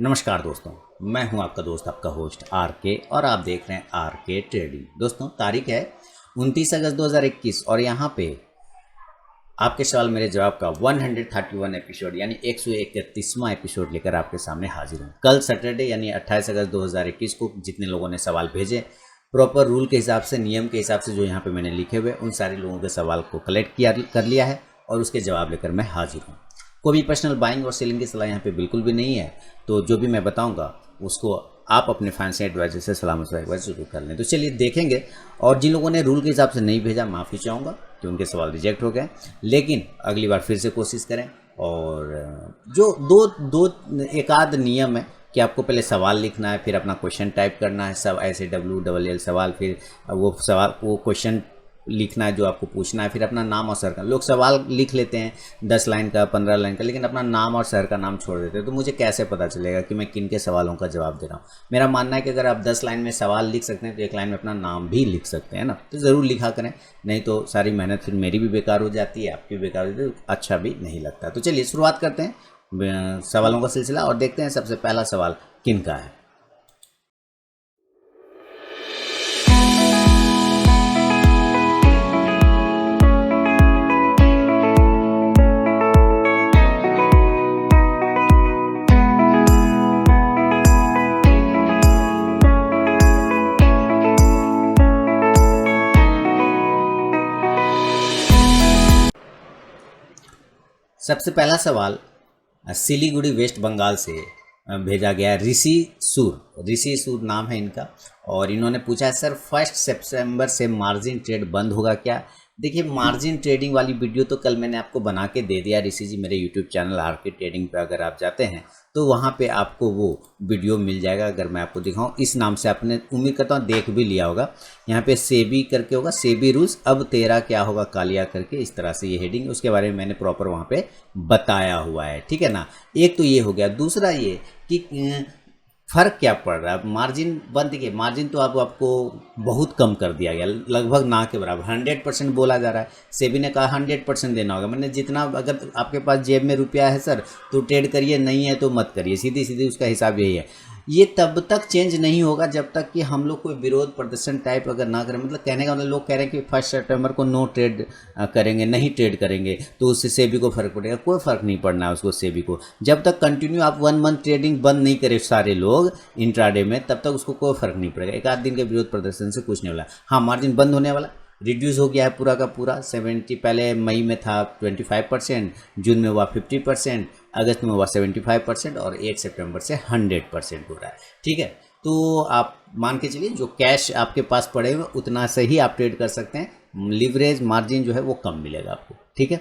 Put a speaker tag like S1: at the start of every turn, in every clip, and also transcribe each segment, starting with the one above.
S1: नमस्कार दोस्तों, मैं हूं आपका दोस्त, आपका होस्ट आर के, और आप देख रहे हैं आर के ट्रेडिंग। दोस्तों, तारीख है 29 अगस्त 2021 और यहां पे आपके सवाल मेरे जवाब का 131 एपिसोड यानी 131वां एपिसोड लेकर आपके सामने हाजिर हूं। कल सैटरडे यानी 28 अगस्त 2021 को जितने लोगों ने सवाल भेजे, प्रॉपर रूल के हिसाब से, नियम के हिसाब से जो यहाँ पे मैंने लिखे हुए, उन सारे लोगों के सवाल को कलेक्ट कर लिया है और उसके जवाब लेकर मैं हाजिर हूँ। कोई भी पर्सनल बाइंग और सेलिंग की सलाह यहाँ पे बिल्कुल भी नहीं है। तो जो भी मैं बताऊंगा उसको आप अपने फाइनेंशियल एडवाइजर से सलाह मशवरा एक बार जरूर कर लें। तो चलिए देखेंगे। और जिन लोगों ने रूल के हिसाब से नहीं भेजा, माफ़ी चाहूँगा कि उनके सवाल रिजेक्ट हो गए, लेकिन अगली बार फिर से कोशिश करें। और जो एक आध नियम है कि आपको पहले सवाल लिखना है, फिर अपना क्वेश्चन टाइप करना है, सब ऐसे WLL सवाल, फिर वो क्वेश्चन लिखना है जो आपको पूछना है, फिर अपना नाम और शहर का। लोग सवाल लिख लेते हैं 10 लाइन का, 15 लाइन का, लेकिन अपना नाम और शहर का नाम छोड़ देते हैं। तो मुझे कैसे पता चलेगा कि मैं किन के सवालों का जवाब दे रहा हूँ। मेरा मानना है कि अगर आप 10 लाइन में सवाल लिख सकते हैं तो एक लाइन में अपना नाम भी लिख सकते हैं ना, तो ज़रूर लिखा करें, नहीं तो सारी मेहनत फिर मेरी भी बेकार हो जाती है, आपकी भी बेकार हो जाती है, अच्छा भी नहीं लगता। तो चलिए शुरुआत करते हैं सवालों का सिलसिला और देखते हैं सबसे पहला सवाल किन का है। सबसे पहला सवाल सिलीगुड़ी वेस्ट बंगाल से भेजा गया। ऋषि सूर नाम है इनका, और इन्होंने पूछा है सर 1 सितंबर से मार्जिन ट्रेड बंद होगा क्या। देखिए, मार्जिन ट्रेडिंग वाली वीडियो तो कल मैंने आपको बना के दे दिया ऋषि जी। मेरे यूट्यूब चैनल आर के ट्रेडिंग पे अगर आप जाते हैं तो वहाँ पे आपको वो वीडियो मिल जाएगा। अगर मैं आपको दिखाऊं, इस नाम से आपने उम्मीद करता हूँ देख भी लिया होगा। यहाँ पे सेबी करके होगा, सेबी रूल्स अब तेरा क्या होगा कालिया करके, इस तरह से ये हेडिंग, उसके बारे में मैंने प्रॉपर वहाँ पे बताया हुआ है, ठीक है ना। एक तो ये हो गया। दूसरा ये कि फ़र्क क्या पड़ रहा है मार्जिन बंद के। मार्जिन तो अब आपको बहुत कम कर दिया गया, लगभग ना के बराबर 100% बोला जा रहा है। सेबी ने कहा 100% देना होगा। मैंने जितना, अगर आपके पास जेब में रुपया है सर तो ट्रेड करिए, नहीं है तो मत करिए, सीधी सीधी उसका हिसाब यही है। ये तब तक चेंज नहीं होगा जब तक कि हम लोग कोई विरोध प्रदर्शन टाइप अगर ना करें। मतलब कहने का मतलब, लोग कह रहे हैं कि 1 सितंबर को नो ट्रेड करेंगे, नहीं ट्रेड करेंगे, तो उससे सेबी को फ़र्क पड़ेगा। कोई फ़र्क नहीं पड़ना है उसको, सेबी को। जब तक कंटिन्यू आप 1 मंथ ट्रेडिंग बंद नहीं करें सारे लोग इंट्राडे में, तब तक उसको कोई फ़र्क नहीं पड़ेगा। एक आध दिन के विरोध प्रदर्शन से कुछ नहीं वाला। हाँ, मार्जिन बंद होने वाला, रिड्यूस हो गया है पूरा का पूरा। 70, पहले मई में था 25%, जून में हुआ 50%, अगस्त में हुआ 75%, और 1 सितंबर से 100% हो रहा है, ठीक है। तो आप मान के चलिए जो कैश आपके पास पड़े हुए उतना से ही आप ट्रेड कर सकते हैं। लिवरेज मार्जिन जो है वो कम मिलेगा आपको, ठीक है।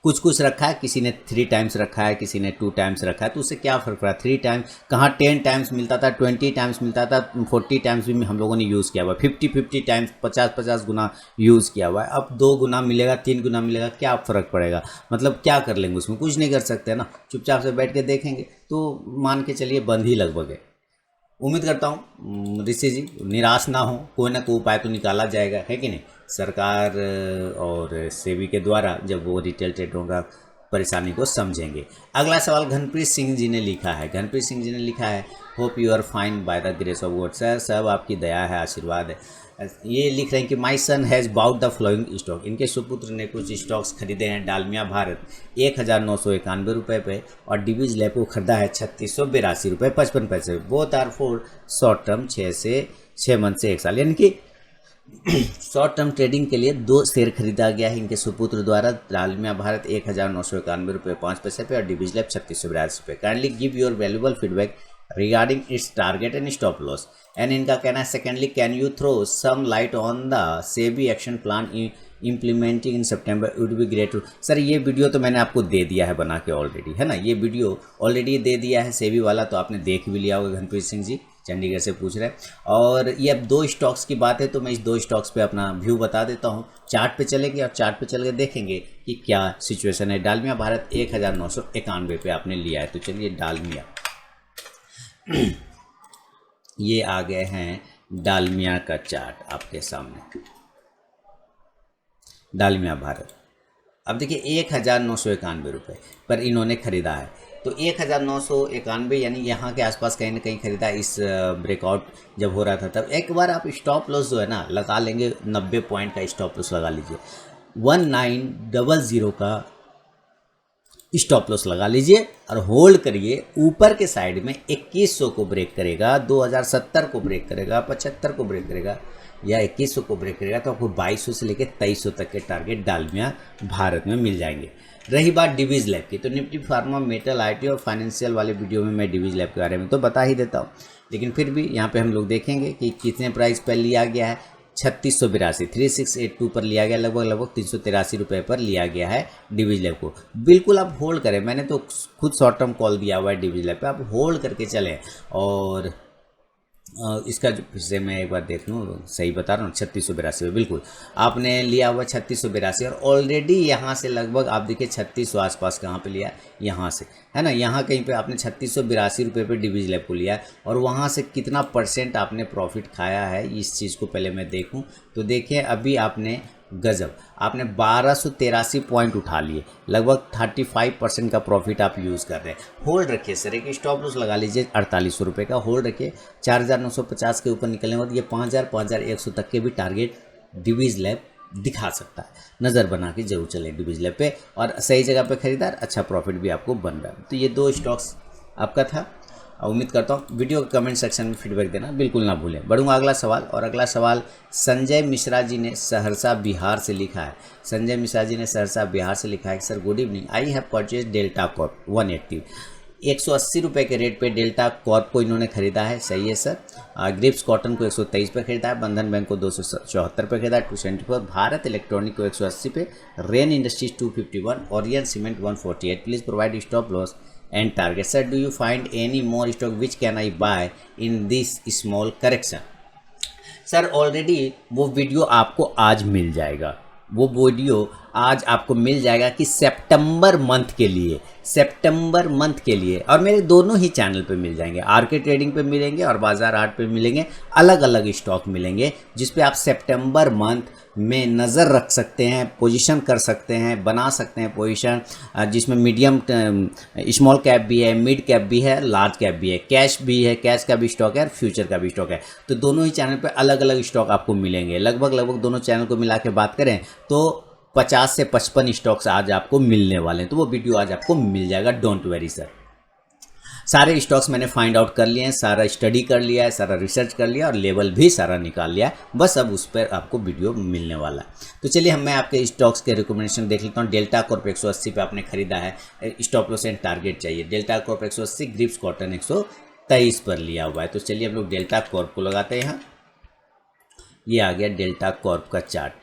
S1: कुछ रखा है, किसी ने 3 टाइम्स रखा है, किसी ने 2 टाइम्स रखा है, तो उससे क्या फ़र्क पड़ा। 3 टाइम्स कहाँ, 10 टाइम्स मिलता था, 20 टाइम्स मिलता था, 40 टाइम्स भी हम लोगों ने यूज़ किया हुआ है, 50 टाइम्स, 50 गुना यूज़ किया हुआ है। अब 2 गुना मिलेगा, 3 गुना मिलेगा, क्या फ़र्क पड़ेगा। मतलब क्या कर लेंगे उसमें, कुछ नहीं कर सकते ना, चुपचाप से बैठ के देखेंगे। तो मान के चलिए बंद ही लगभग है। उम्मीद करता हूँ ऋषि जी निराश ना हो, कोई ना कोई उपाय तो निकाला जाएगा, है कि नहीं। सरकार और सेबी के द्वारा जब वो रिटेल ट्रेडरों का परेशानी को समझेंगे। अगला सवाल घनप्रीत सिंह जी ने लिखा है। घनप्रीत सिंह जी ने लिखा है, hope you are fine by the grace of God. Sir सब आपकी दया है, आशीर्वाद है। ये लिख रहे हैं कि my son has bought the flowing stock. इनके सुपुत्र ने कुछ स्टॉक्स खरीदे हैं डालमिया भारत 1991 रुपये पे, और डिवीज लैब को खरीदा है 3682 रुपये 55 पैसे। Both are for short term, 6 month से 1 साल, यानी कि शॉर्ट टर्म ट्रेडिंग के लिए 2 शेयर खरीदा गया है इनके सुपुत्र द्वारा। डालमिया भारत 1991 रुपये 5 पैसे पे, और डिवीज लैब 3682 रुपये। Kindly give your valuable feedback regarding its target and stop loss. And इनका कहना है, secondly can you throw some light on the SEBI action plan implementing in सितंबर वुड बी ग्रेट। सर ये वीडियो तो मैंने आपको दे दिया है बना के ऑलरेडी, है ना। ये वीडियो ऑलरेडी दे दिया है सेबी वाला, तो आपने देख भी लिया होगा। घनप्रीत सिंह जी चंडीगढ़ से पूछ रहे हैं। और ये अब 2 स्टॉक्स की बात है, तो मैं इस 2 स्टॉक्स पे अपना व्यू बता देता हूँ। चार्ट पे चलेंगे और चार्ट पे चल के देखेंगे कि क्या सिचुएशन है। डालमिया भारत 1991 पे आपने लिया है, तो चलिए डालमिया ये आ गए हैं डालमिया का चार्ट आपके सामने, डालमिया भारत। अब देखिए 1991 रुपये पर इन्होंने ख़रीदा है। तो 1991 यानी यहाँ के आसपास कहीं ना कहीं खरीदा इस ब्रेकआउट जब हो रहा था तब। एक बार आप स्टॉप लॉस जो है ना लगा लेंगे, 90 पॉइंट का स्टॉप लॉस लगा लीजिए, 1900 का स्टॉप लॉस लगा लीजिए और होल्ड करिए। ऊपर के साइड में 2100 को ब्रेक करेगा, 2070 को ब्रेक करेगा, 75 को ब्रेक करेगा या 2100 को ब्रेक करेगा तो आपको 2200 से लेकर 2300 तक के टारगेट डालमिया भारत में मिल जाएंगे। रही बात डिवीज लैब की, तो निफ्टी फार्मा, मेटल, आईटी और फाइनेंशियल वाले वीडियो में मैं डिवीज लैब के बारे में तो बता ही देता हूँ, लेकिन फिर भी यहाँ पे हम लोग देखेंगे कि कितने प्राइस पर लिया गया है। 3682 3682 पर लिया गया, लगभग 383 रुपये पर लिया गया है डिवीज लैब को। बिल्कुल आप होल्ड करें, मैंने तो खुद शॉर्ट टर्म कॉल दिया हुआ है डिवीज लैब पे, आप होल्ड करके चलें। और इसका जो पिछले मैं एक बार देख लूँ, सही बता रहा हूँ, 3682 में बिल्कुल आपने लिया हुआ 3682 और ऑलरेडी यहाँ से लगभग आप देखिए 3600 आसपास कहाँ पे लिया, यहाँ से है ना, यहाँ कहीं पे आपने 3682 रुपये पे डिवीज लैब को लिया और वहाँ से कितना परसेंट आपने प्रॉफिट खाया है इस चीज़ को पहले मैं देखूँ। तो देखिए अभी आपने गजब, आपने 1283 पॉइंट उठा लिए, लगभग 35% का प्रॉफिट आप यूज़ कर रहे हैं। होल्ड रखिए सर, एक स्टॉप लॉस लगा लीजिए 4800 रुपये का, होल्ड रखिए। 4950 के ऊपर निकलने के बाद ये 5000 5100 तक के भी टारगेट डिवीज लैब दिखा सकता है। नज़र बना के जरूर चलें डिवीज लैब पे, और सही जगह पे खरीदार, अच्छा प्रॉफिट भी आपको बन रहा है। तो ये 2 स्टॉक्स आपका था। उम्मीद करता हूँ वीडियो के कमेंट सेक्शन में फीडबैक देना बिल्कुल ना भूलें। बढ़ूंगा अगला सवाल, और अगला सवाल संजय मिश्रा जी ने सहरसा बिहार से लिखा है। संजय मिश्रा जी ने सहरसा बिहार से लिखा है, sir good evening, I have purchase delta Corp 180 180 रुपये के रेट पे डेल्टा कॉर्प को इन्होंने खरीदा है। सही है सर। ग्रिप्स कॉटन को 123 पे खरीदा है, बंधन बैंक को 274 पे खरीदा है, 274, भारत इलेक्ट्रॉनिक को 180 पे, rain industries 251, Orion cement 148। Please provide stop loss and target. Sir, do you find any more stock which can I buy in this small correction? Sir already वो वीडियो आपको आज मिल जाएगा, वो वीडियो आज आपको मिल जाएगा कि सितंबर मंथ के लिए, सितंबर मंथ के लिए, और मेरे दोनों ही चैनल पे मिल जाएंगे, आरके ट्रेडिंग पे मिलेंगे और बाजार आर्ट पे मिलेंगे। अलग अलग स्टॉक मिलेंगे जिस पे आप सितंबर मंथ में नज़र रख सकते हैं, पोजीशन कर सकते हैं, बना सकते हैं पोजीशन, जिसमें मीडियम स्मॉल कैप भी है, मिड कैप भी है, लार्ज कैप भी है, कैश भी है, कैश का भी स्टॉक है और फ्यूचर का भी स्टॉक है। तो दोनों ही चैनल पे अलग अलग स्टॉक आपको मिलेंगे। लगभग दोनों चैनल को मिला के बात करें तो 50 से 55 स्टॉक्स आज आपको मिलने वाले हैं। तो वो वीडियो आज आपको मिल जाएगा, डोंट वरी सर। सारे स्टॉक्स मैंने फाइंड आउट कर लिए हैं, सारा स्टडी कर लिया है, सारा रिसर्च कर लिया और लेवल भी सारा निकाल लिया है, बस अब उस पर आपको वीडियो मिलने वाला है। तो चलिए मैं आपके स्टॉक्स के रिकमेंडेशन देख लेता हूँ। डेल्टा कॉर्प 180 पे आपने खरीदा है, स्टॉप लॉस एंड टारगेट चाहिए। डेल्टा कॉर्प 180, ग्रिप्स कॉटन 123 पर लिया हुआ है। तो चलिए हम लोग डेल्टा कॉर्प को लगाते हैं यहाँ। ये आ गया डेल्टा कॉर्प का चार्ट,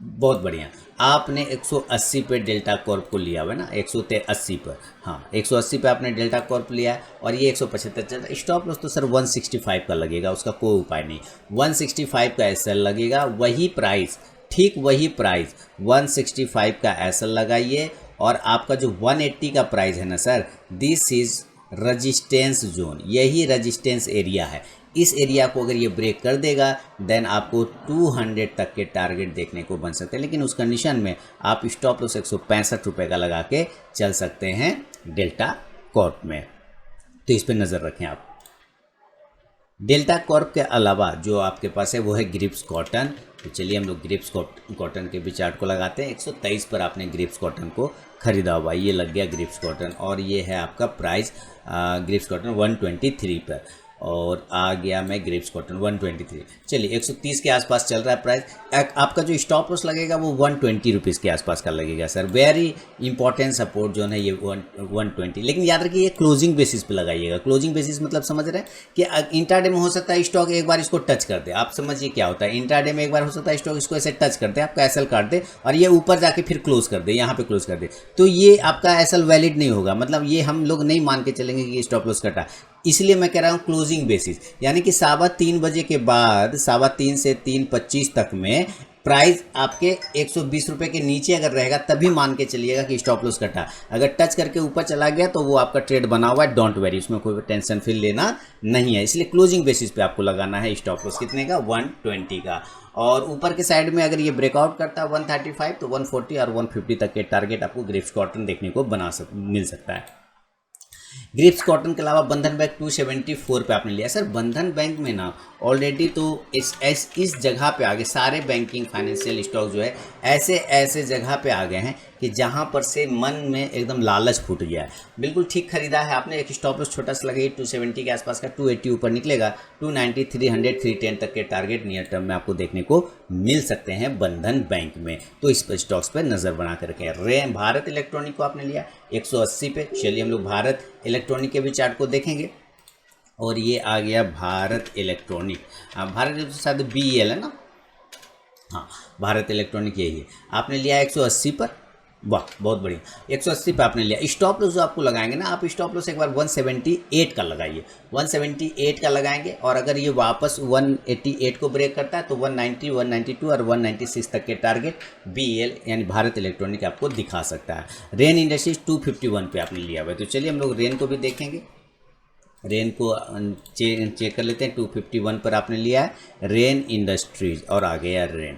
S1: बहुत बढ़िया। आपने 180 पे डेल्टा कॉर्प को लिया हुआ है ना, 180 पर, हाँ 180 पे आपने डेल्टा कॉर्प लिया है और ये 175 चल। स्टॉप लॉस तो सर 165 का लगेगा, उसका कोई उपाय नहीं। 165 का एसएल लगेगा, वही प्राइस, ठीक वही प्राइस 165 का एसएल लगाइए। और आपका जो 180 का प्राइस है ना sir, this is resistance zone, यही रजिस्टेंस एरिया है। इस एरिया को अगर ये ब्रेक कर देगा देन आपको 200 तक के टारगेट देखने को बन सकते हैं, लेकिन उस कंडीशन में आप स्टॉप लॉस 165 रुपये का लगा के चल सकते हैं डेल्टा कॉर्प में। तो इस पर नज़र रखें आप। डेल्टा कॉर्प के अलावा जो आपके पास है वो है ग्रिप्स कॉटन। तो चलिए हम लोग ग्रिप्स कॉटन के भी चार्ट को लगाते हैं। 123 पर आपने ग्रिप्स कॉटन को खरीदा हुआ, ये लग गया ग्रिप्स कॉटन, और ये है आपका प्राइस ग्रिप्स कॉटन 123 पर, और आ गया मैं ग्रिप्स कॉटन 123। चलिए 130 के आसपास चल रहा है प्राइस। आपका जो स्टॉप लॉस लगेगा वो 120 रुपीज़ के आसपास का लगेगा sir. Very important support zone है ये 120, लेकिन याद रखिए ये क्लोजिंग बेसिस पे लगाइएगा। क्लोजिंग बेसिस मतलब समझ रहे हैं कि इंट्राडे में हो सकता है स्टॉक एक बार इसको टच कर दे, आप समझिए क्या होता है। इंट्राडे में एक बार हो सकता है स्टॉक इसको ऐसे टच कर दे, आपका एसएल काट दे और ये ऊपर जाके फिर क्लोज कर दे, यहाँ पे क्लोज कर दे, तो ये आपका एसएल वैलिड नहीं होगा। मतलब ये हम लोग नहीं मान के चलेंगे कि स्टॉप लॉस कटा, इसलिए मैं कह रहा हूँ क्लोजिंग बेसिस, यानी कि 3:15 बजे के बाद 3:15 से 3:25 तक में प्राइस आपके 120 रुपये के नीचे अगर रहेगा तभी मान के चलिएगा कि स्टॉप लॉस कटा। अगर टच करके ऊपर चला गया तो वो आपका ट्रेड बना हुआ है, डोंट वेरी, उसमें कोई टेंशन फिर लेना नहीं है। इसलिए क्लोजिंग बेसिस पे आपको लगाना है स्टॉप लॉस कितने का, 120 का। और ऊपर के साइड में अगर ये ब्रेकआउट करता है 135 तो 140 और 150 तक के टारगेट आपको ग्रिप्स कॉटन देखने को मिल सकता है। ग्रिप्स कॉटन के अलावा बंधन बैंक 274 पे आपने लिया। सर बंधन बैंक में ना ऑलरेडी तो इस जगह पे आ गए सारे बैंकिंग फाइनेंशियल स्टॉक जो है ऐसे जगह पे आ गए हैं कि जहां पर से मन में एकदम लालच फूट गया है। बिल्कुल ठीक खरीदा है आपने, एक स्टॉप लॉस छोटा सा लगाइए 270 के आसपास का, 280 ऊपर निकलेगा, 290 300 310 तक के टारगेट नियर टर्म में आपको देखने को मिल सकते हैं बंधन बैंक में। तो इस पर स्टॉक्स पर नज़र बना कर रखें। भारत इलेक्ट्रॉनिक को आपने लिया 180 पे। चलिए हम लोग भारत इलेक्ट्रॉनिक के भी चार्ट को देखेंगे और ये आ गया भारत इलेक्ट्रॉनिक। भारत शायद BEL है ना, हाँ भारत इलेक्ट्रॉनिक यही है। आपने लिया 180 पर, वाह बहुत बढ़िया, 180 पे आपने लिया। स्टॉप लॉस जो आपको लगाएंगे ना, आप स्टॉप लॉस एक बार 178 का लगाइए, 178 का लगाएंगे और अगर ये वापस 188 को ब्रेक करता है तो 190 192 और 196 तक के टारगेट BEL यानी भारत इलेक्ट्रॉनिक आपको दिखा सकता है। रेन इंडस्ट्रीज 251 पे आपने लिया हुआ है। तो चलिए हम लोग रेन को भी देखेंगे, रेन को चेक कर लेते हैं। 251 पर आपने लिया है रेन इंडस्ट्रीज और आ गया रेन,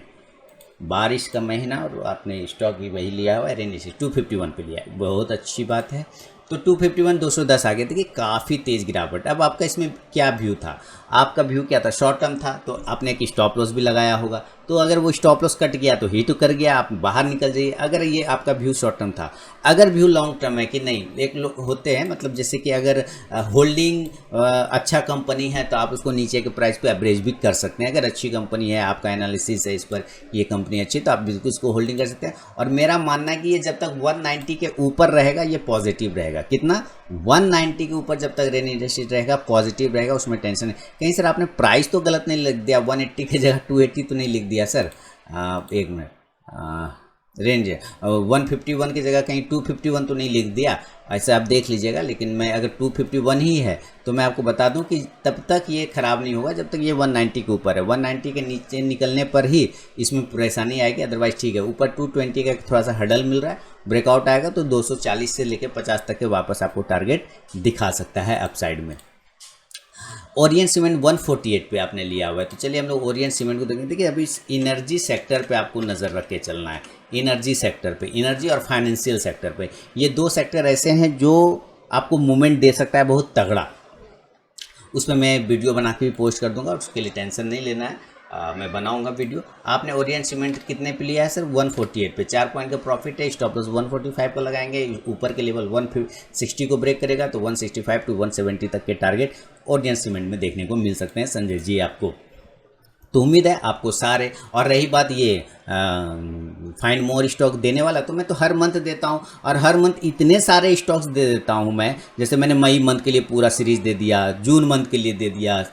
S1: बारिश का महीना और आपने स्टॉक भी वही लिया हुआ है, रेन इंडस्ट्रीज 251 पे लिया है, बहुत अच्छी बात है। तो 251 210 आ गए। देखिए काफ़ी तेज़ गिरावट। अब आपका इसमें क्या व्यू था, आपका व्यू क्या था, शॉर्ट टर्म था तो आपने एक स्टॉप लॉस भी लगाया होगा। तो अगर वो स्टॉप लॉस कट गया तो हिट कर गया, आप बाहर निकल जाइए। अगर ये आपका व्यू शॉर्ट टर्म था, अगर व्यू लॉन्ग टर्म है कि नहीं, एक लोग होते हैं मतलब जैसे कि अगर होल्डिंग अच्छा कंपनी है तो आप उसको नीचे के प्राइस पे एवरेज भी कर सकते हैं। अगर अच्छी कंपनी है, आपका एनालिसिस है इस पर ये कंपनी अच्छी, तो आप बिल्कुल इसको होल्डिंग कर सकते हैं। और मेरा मानना है कि ये जब तक 190 के ऊपर रहेगा ये पॉजिटिव रहेगा। कितना, 190 के ऊपर जब तक रेन इंडस्ट्रीज रहेगा पॉजिटिव रहेगा, उसमें टेंशन है। कहीं सर आपने प्राइस तो गलत नहीं लिख दिया, 180 की जगह 280 तो नहीं लिख दिया सर, एक मिनट, रेंज 151 की जगह कहीं 251 तो नहीं लिख दिया, ऐसे आप देख लीजिएगा। लेकिन मैं अगर 251 ही है तो मैं आपको बता दूं कि तब तक ये ख़राब नहीं होगा जब तक ये 190 के ऊपर है। 190 के नीचे निकलने पर ही इसमें परेशानी आएगी, अदरवाइज ठीक है। ऊपर 220 का थोड़ा सा हडल मिल रहा है, ब्रेकआउट आएगा तो 240 से लेकर 50 तक के वापस आपको टारगेट दिखा सकता है अपसाइड में। ओरियन सीमेंट 148 पे आपने लिया हुआ है। तो चलिए हम लोग ओरियन सीमेंट को देखेंगे। देखिए अभी इस एनर्जी सेक्टर पे आपको नज़र रख के चलना है, एनर्जी सेक्टर पे, एनर्जी और फाइनेंशियल सेक्टर पे। ये दो सेक्टर ऐसे हैं जो आपको मूवमेंट दे सकता है बहुत तगड़ा। उसमें मैं वीडियो बना के भी पोस्ट कर दूंगा, उसके लिए टेंशन नहीं लेना है, मैं बनाऊंगा वीडियो। आपने ओरियन सीमेंट कितने पे लिया है सर, 148 पे, 4 पॉइंट का प्रॉफिट है। स्टॉप लॉस 145 का लगाएंगे, ऊपर के लेवल 160 को ब्रेक करेगा तो 165 टू 170 तक के टारगेट ओरियन सीमेंट में देखने को मिल सकते हैं संजय जी आपको। तो उम्मीद है आपको सारे, और रही बात ये फाइंड मोर स्टॉक देने वाला, तो मैं तो हर मंथ देता हूँ और हर मंथ इतने सारे स्टॉक्स दे देता हूँ मैं। जैसे मैंने मई मंथ के लिए पूरा सीरीज दे दिया, जून मंथ के लिए दे दिया,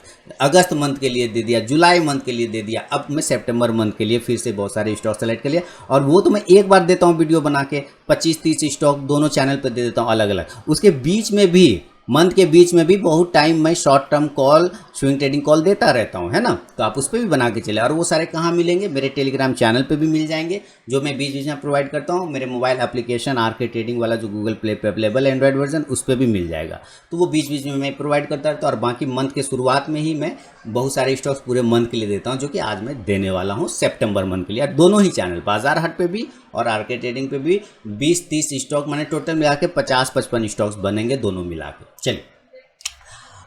S1: अगस्त मंथ के लिए दे दिया, जुलाई मंथ के लिए दे दिया, अब मैं सितंबर मंथ के लिए फिर से बहुत सारे स्टॉक सेलेक्ट कर लिया। और वो तो मैं एक बार देता हूँ वीडियो बना के, 25-30 स्टॉक दोनों चैनल पर दे देता हूँ अलग अलग। उसके बीच में भी, मंथ के बीच में भी बहुत टाइम मैं short term call, swing trading call देता रहता हूं, है ना। तो आप उस पर भी बना के चले। और वो सारे कहाँ मिलेंगे, मेरे टेलीग्राम चैनल पे भी मिल जाएंगे, जो मैं बीच बीच में प्रोवाइड करता हूं। मेरे मोबाइल एप्लीकेशन आरके ट्रेडिंग वाला जो गूगल प्ले पे अवेलेबल है एंड्रॉइड वर्जन, उस पर भी मिल जाएगा। तो वो बीच बीच में मैं प्रोवाइड करता रहता हूँ। और बाकी मंथ के शुरुआत में ही मैं बहुत सारे स्टॉक्स पूरे मंथ के लिए देता हूँ, जो कि आज मैं देने वाला हूँ सितंबर मंथ के लिए। दोनों ही चैनल, बाजार हट पे भी और आरके ट्रेडिंग पे भी 20-30 स्टॉक मैंने टोटल मिला के 50-55 स्टॉक्स बनेंगे दोनों मिला के। चलिए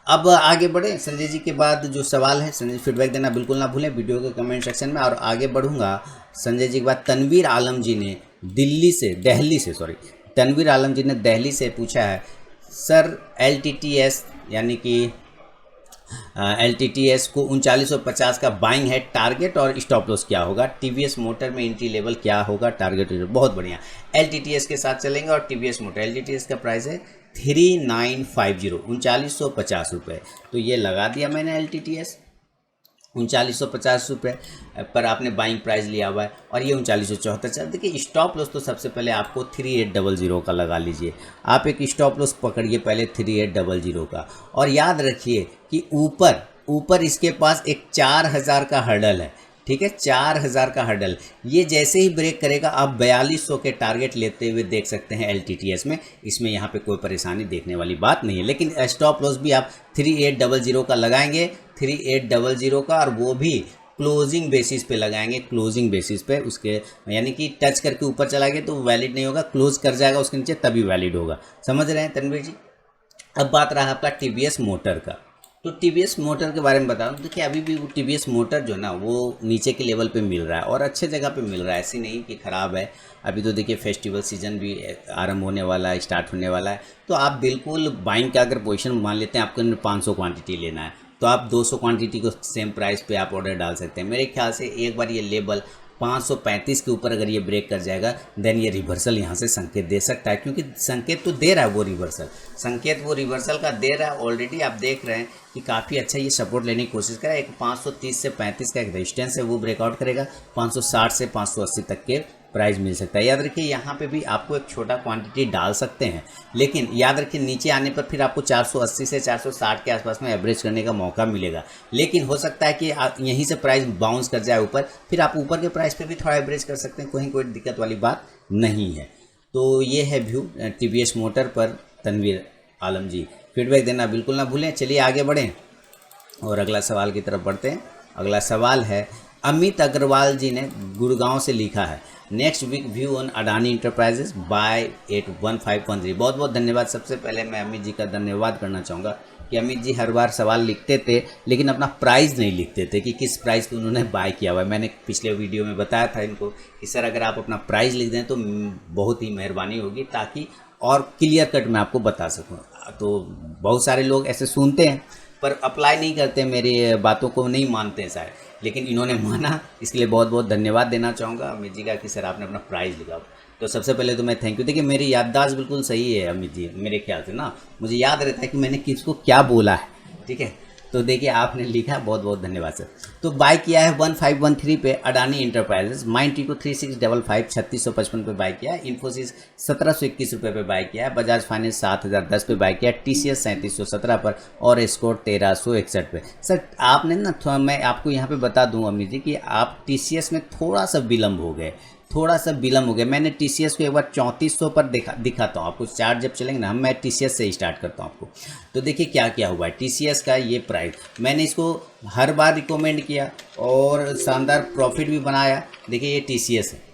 S1: अब आगे बढ़े। संजय जी के बाद जो सवाल है, संजय फीडबैक देना बिल्कुल ना भूलें वीडियो के कमेंट सेक्शन में। और आगे बढ़ूंगा, संजय जी के बाद तनवीर आलम जी ने तनवीर आलम जी ने दिल्ली से पूछा है, सर LTTS यानी कि LTTS को 3950 का बाइंग है, टारगेट और स्टॉप लॉस क्या होगा, TVS मोटर में एंट्री लेवल क्या होगा, टारगेट। बहुत बढ़िया, LTTS के साथ चलेंगे। और TVS मोटर, LTTS का प्राइस है 3950, 3950 रुपये। तो ये लगा दिया मैंने LTTS 3950 रुपये पर आपने बाइंग प्राइस लिया हुआ है। और ये 3974 चल। देखिए स्टॉप लॉस तो सबसे पहले आपको 3800 का लगा लीजिए। आप एक स्टॉप लॉस पकड़िए पहले 3800 का। और याद रखिए कि ऊपर इसके पास एक 4000 का हर्डल है, ठीक है, 4000 का हर्डल। ये जैसे ही ब्रेक करेगा आप 4200 के टारगेट लेते हुए देख सकते हैं LTTS में। इसमें यहाँ पे कोई परेशानी देखने वाली बात नहीं है, लेकिन स्टॉप लॉस भी आप 3800 का लगाएंगे, 3800 का, और वो भी क्लोजिंग बेसिस पे लगाएंगे, क्लोजिंग बेसिस पे उसके, यानी कि टच करके ऊपर चला गया तो वैलिड नहीं होगा, क्लोज कर जाएगा उसके नीचे तभी वैलिड होगा। समझ रहे हैं तनवीर जी। अब बात रहा आपका TVS मोटर का। तो TVS मोटर के बारे में बता दूँ, देखिए अभी भी वो TVS मोटर जो है ना वो नीचे के लेवल पे मिल रहा है और अच्छे जगह पे मिल रहा है, ऐसी नहीं कि ख़राब है। अभी तो देखिए फेस्टिवल सीजन भी आरंभ होने वाला है, स्टार्ट होने वाला है, तो आप बिल्कुल बाइंग का अगर पोजीशन मान लेते हैं, आपको 500 क्वांटिटी लेना है तो आप 200 क्वांटिटी को सेम प्राइस पे आप ऑर्डर डाल सकते हैं। मेरे ख्याल से एक बार ये लेवल 535 के ऊपर अगर ये ब्रेक कर जाएगा देन ये रिवर्सल यहाँ से संकेत दे सकता है, क्योंकि संकेत तो दे रहा है वो रिवर्सल, संकेत वो रिवर्सल का दे रहा है। ऑलरेडी आप देख रहे हैं कि काफ़ी अच्छा ये सपोर्ट लेने की कोशिश करा। एक 530 से 35 का एक रेजिस्टेंस है वो ब्रेकआउट करेगा, 560 से 580 तक के प्राइस मिल सकता है। याद रखिए यहाँ पे भी आपको एक छोटा क्वांटिटी डाल सकते हैं, लेकिन याद रखिए नीचे आने पर फिर आपको 480 से 460 के आसपास में एवरेज करने का मौका मिलेगा। लेकिन हो सकता है कि यहीं से प्राइस बाउंस कर जाए ऊपर, फिर आप ऊपर के प्राइस पे भी थोड़ा एवरेज कर सकते हैं, कोई दिक्कत वाली बात नहीं है। तो ये है व्यू TVS मोटर पर। तनवीर आलम जी, फीडबैक देना बिल्कुल ना भूलें। चलिए आगे बढ़ें और अगला सवाल की तरफ बढ़ते हैं। अगला सवाल है अमित अग्रवाल जी ने गुड़गांव से लिखा है, next week view on Adani enterprises by 81513। बहुत बहुत धन्यवाद। सबसे पहले मैं अमित जी का धन्यवाद करना चाहूँगा कि अमित जी हर बार सवाल लिखते थे लेकिन अपना प्राइस नहीं लिखते थे कि किस प्राइस पे उन्होंने बाय किया हुआ है। मैंने पिछले वीडियो में बताया था इनको कि सर अगर आप अपना प्राइस लिख दें तो बहुत ही मेहरबानी होगी, ताकि और क्लियर कट मैं आपको बता सकूँ। तो बहुत सारे लोग ऐसे सुनते हैं पर अप्लाई नहीं करते, मेरी बातों को नहीं मानते हैं शायद, लेकिन इन्होंने माना, इसके लिए बहुत बहुत धन्यवाद देना चाहूँगा अमित जी का कि सर आपने अपना प्राइस लिखा। तो सबसे पहले तो मैं थैंक यू। देखिए मेरी याददाश्त बिल्कुल सही है अमित जी, मेरे ख्याल से ना मुझे याद रहता है कि मैंने किसको क्या बोला है, ठीक है। तो देखिए आपने लिखा, बहुत बहुत धन्यवाद सर। तो बाय किया है 1513 पे अडानी इंटरप्राइजेज, माइंड टीको 3655 3655 पे बाय किया है, इन्फोसिस 1721 रुपये पे बाय किया है, बजाज फाइनेंस 7010 पे बाय किया है, TCS 3717 पर और एस्कॉर्ट 1361 पे। सर आपने ना मैं आपको यहाँ पे बता दूँ अमित जी कि आप TCS में थोड़ा सा विलम्ब हो गए, थोड़ा सा विलम्ब हो गया। मैंने TCS को एक बार 3400 पर दिखाता हूँ आपको, चार्ट जब चलेंगे ना मैं TCS से ही स्टार्ट करता हूँ आपको। तो देखिए क्या क्या हुआ है TCS का ये प्राइस, मैंने इसको हर बार रिकमेंड किया और शानदार प्रॉफिट भी बनाया। देखिए ये TCS है,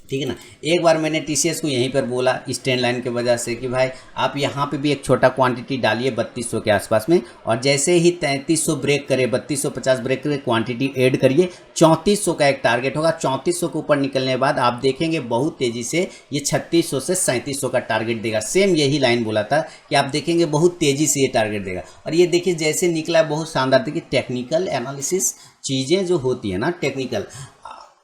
S1: ठीक है ना। एक बार मैंने TCS को यहीं पर बोला इस ट्रेंड लाइन की वजह से कि भाई आप यहाँ पे भी एक छोटा क्वांटिटी डालिए 3200 के आसपास में, और जैसे ही 3300 ब्रेक करे, 3250 ब्रेक करे, क्वांटिटी ऐड करिए, 3400 का एक टारगेट होगा। 3400 के ऊपर निकलने के बाद आप देखेंगे बहुत तेज़ी से ये 3600 से 3700 का टारगेट देगा। सेम यही लाइन बोला था कि आप देखेंगे बहुत तेज़ी से ये टारगेट देगा, और ये देखिए जैसे निकला बहुत शानदार। देखिए टेक्निकल एनालिसिस चीज़ें जो होती है ना, टेक्निकल